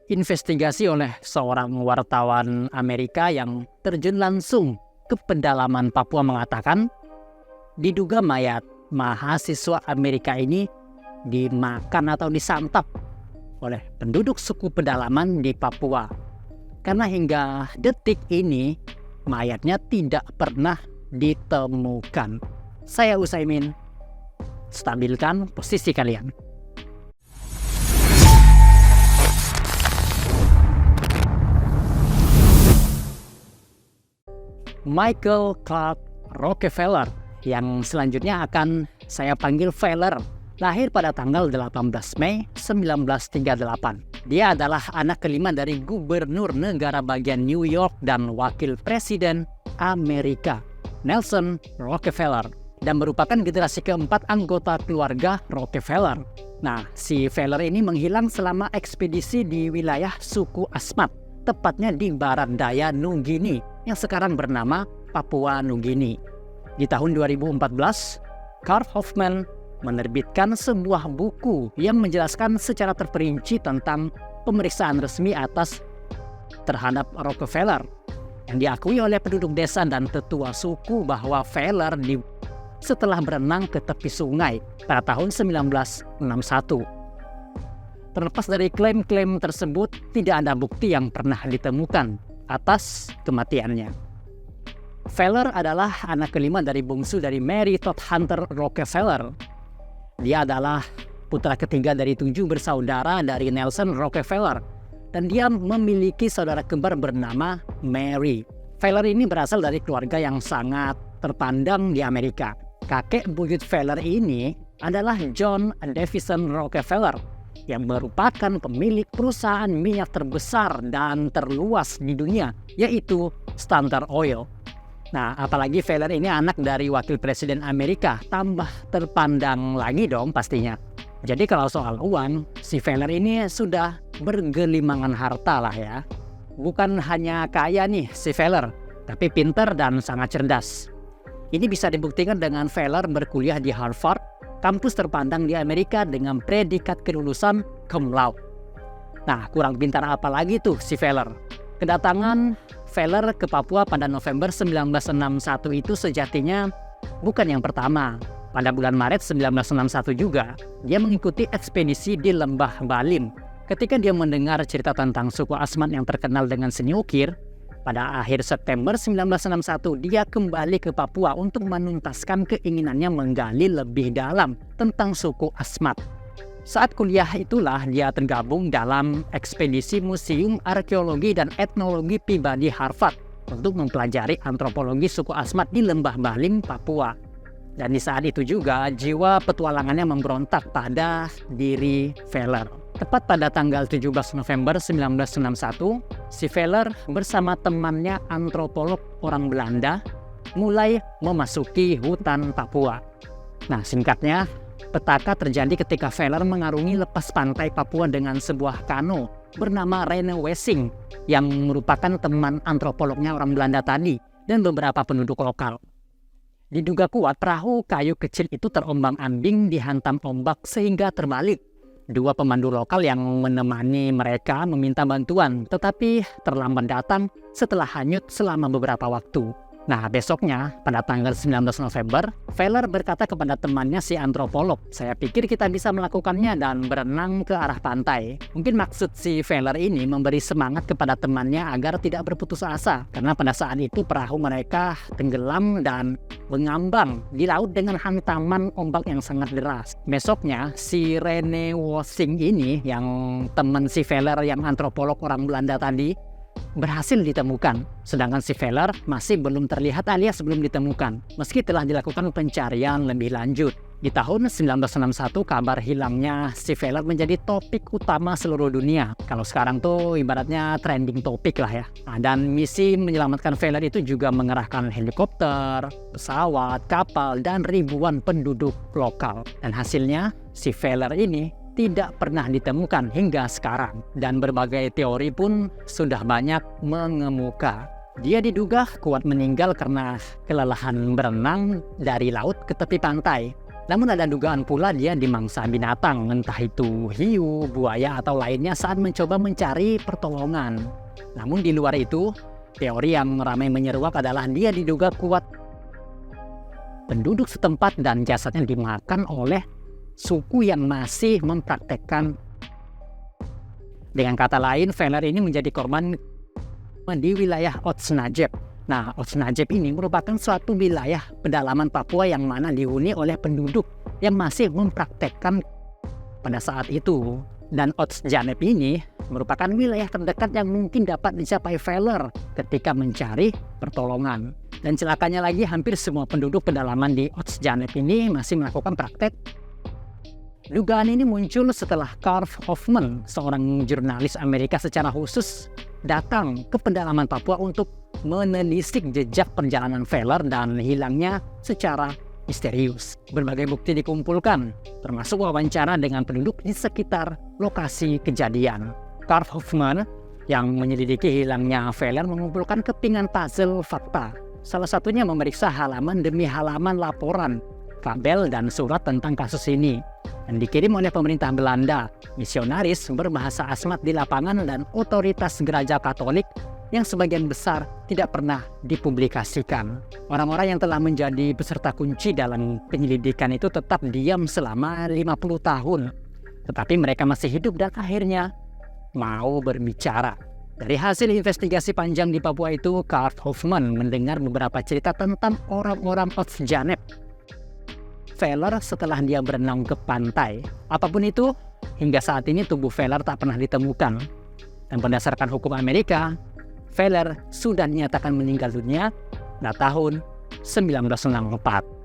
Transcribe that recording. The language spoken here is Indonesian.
Investigasi oleh seorang wartawan Amerika yang terjun langsung ke pedalaman Papua mengatakan diduga mayat mahasiswa Amerika ini dimakan atau disantap oleh penduduk suku pedalaman di Papua. Karena hingga detik ini mayatnya tidak pernah ditemukan. Saya Utsaimin, stabilkan posisi kalian. Michael Clark Rockefeller, yang selanjutnya akan saya panggil Feller, lahir pada tanggal 18 Mei 1938. Dia adalah anak kelima dari gubernur negara bagian New York dan wakil presiden Amerika, Nelson Rockefeller, dan merupakan generasi keempat anggota keluarga Rockefeller. Nah, si Feller ini menghilang selama ekspedisi di wilayah suku Asmat, tepatnya di barat daya Nugini, yang sekarang bernama Papua Nugini. Di tahun 2014, Carl Hoffman menerbitkan sebuah buku yang menjelaskan secara terperinci tentang pemeriksaan resmi terhadap Rockefeller, yang diakui oleh penduduk desa dan tetua suku bahwa Feller setelah berenang ke tepi sungai pada tahun 1961. Terlepas dari klaim-klaim tersebut, tidak ada bukti yang pernah ditemukan atas kematiannya. Feller adalah anak kelima dari bungsu dari Mary Todd Hunter Rockefeller. Dia adalah putra ketiga dari 7 bersaudara dari Nelson Rockefeller, dan dia memiliki saudara kembar bernama Mary. Feller ini berasal dari keluarga yang sangat terpandang di Amerika. Kakek buyut Feller ini adalah John Davison Rockefeller, yang merupakan pemilik perusahaan minyak terbesar dan terluas di dunia, yaitu Standard Oil. Nah, apalagi Feller ini anak dari wakil presiden Amerika, tambah terpandang lagi dong pastinya. Jadi kalau soal uang, si Feller ini sudah bergelimangan harta lah ya. Bukan hanya kaya nih si Feller, tapi pintar dan sangat cerdas. Ini bisa dibuktikan dengan Feller berkuliah di Harvard, kampus terpandang di Amerika, dengan predikat kelulusan cum laude. Nah, kurang pintar apa lagi tuh si Feller? Kedatangan Feller ke Papua pada November 1961 itu sejatinya bukan yang pertama. Pada bulan Maret 1961 juga, dia mengikuti ekspedisi di Lembah Balim. Ketika dia mendengar cerita tentang suku Asmat yang terkenal dengan seni ukir, pada akhir September 1961 dia kembali ke Papua untuk menuntaskan keinginannya menggali lebih dalam tentang suku Asmat. Saat kuliah itulah dia tergabung dalam ekspedisi Museum Arkeologi dan Etnologi Pribadi Harvard untuk mempelajari antropologi suku Asmat di Lembah Balim, Papua. Dan di saat itu juga jiwa petualangannya memberontak pada diri Feller. Tepat pada tanggal 17 November 1961, si Feller bersama temannya antropolog orang Belanda mulai memasuki hutan Papua. Nah, singkatnya, petaka terjadi ketika Feller mengarungi lepas pantai Papua dengan sebuah kano bernama Rene Wessing, yang merupakan teman antropolognya orang Belanda tadi dan beberapa penduduk lokal. Diduga kuat perahu kayu kecil itu terombang-ambing dihantam ombak sehingga terbalik. 2 pemandu lokal yang menemani mereka meminta bantuan, tetapi terlambat datang setelah hanyut selama beberapa waktu. Nah, besoknya, pada tanggal 19 November, Feller berkata kepada temannya si antropolog, "Saya pikir kita bisa melakukannya dan berenang ke arah pantai." Mungkin maksud si Feller ini memberi semangat kepada temannya agar tidak berputus asa, karena pada saat itu perahu mereka tenggelam dan mengambang di laut dengan hantaman ombak yang sangat deras. Besoknya, si Rene Wessing ini, yang teman si Feller yang antropolog orang Belanda tadi, berhasil ditemukan, sedangkan si Feller masih belum terlihat alias belum ditemukan, meski telah dilakukan pencarian lebih lanjut. Di tahun 1961, kabar hilangnya si Feller menjadi topik utama seluruh dunia. Kalau sekarang tuh ibaratnya trending topik lah ya. Nah, dan misi menyelamatkan Feller itu juga mengerahkan helikopter, pesawat, kapal, dan ribuan penduduk lokal. Dan hasilnya, si Feller ini tidak pernah ditemukan hingga sekarang, dan berbagai teori pun sudah banyak mengemuka. Dia diduga kuat meninggal karena kelelahan berenang dari laut ke tepi pantai. Namun ada dugaan pula dia dimangsa binatang, entah itu hiu, buaya, atau lainnya saat mencoba mencari pertolongan. Namun di luar itu, teori yang ramai menyeruak adalah dia diduga kuat penduduk setempat dan jasadnya dimakan oleh suku yang masih mempraktekkan. Dengan kata lain, Feller ini menjadi korban di wilayah Otsnajep. Nah, Otsnajep ini merupakan suatu wilayah pedalaman Papua yang mana dihuni oleh penduduk yang masih mempraktekkan pada saat itu. Dan Otsjaneb ini merupakan wilayah terdekat yang mungkin dapat dicapai Feller ketika mencari pertolongan. Dan celakanya lagi, hampir semua penduduk pedalaman di Otsjaneb ini masih melakukan praktek. Dugaan ini muncul setelah Carl Hoffman, seorang jurnalis Amerika secara khusus, datang ke pedalaman Papua untuk menelisik jejak perjalanan Feller dan hilangnya secara misterius. Berbagai bukti dikumpulkan, termasuk wawancara dengan penduduk di sekitar lokasi kejadian. Carl Hoffman yang menyelidiki hilangnya Feller mengumpulkan kepingan puzzle fakta. Salah satunya memeriksa halaman demi halaman laporan, tabel, dan surat tentang kasus ini yang dikirim oleh pemerintah Belanda, misionaris berbahasa Asmat di lapangan, dan otoritas gereja Katolik yang sebagian besar tidak pernah dipublikasikan. Orang-orang yang telah menjadi peserta kunci dalam penyelidikan itu tetap diam selama 50 tahun. Tetapi mereka masih hidup dan akhirnya mau berbicara. Dari hasil investigasi panjang di Papua itu, Carl Hoffman mendengar beberapa cerita tentang orang-orang Otsjaneb Feller setelah dia berenang ke pantai. Apapun itu, hingga saat ini tubuh Feller tak pernah ditemukan. Dan berdasarkan hukum Amerika, Feller sudah dinyatakan meninggal dunia pada tahun 1964.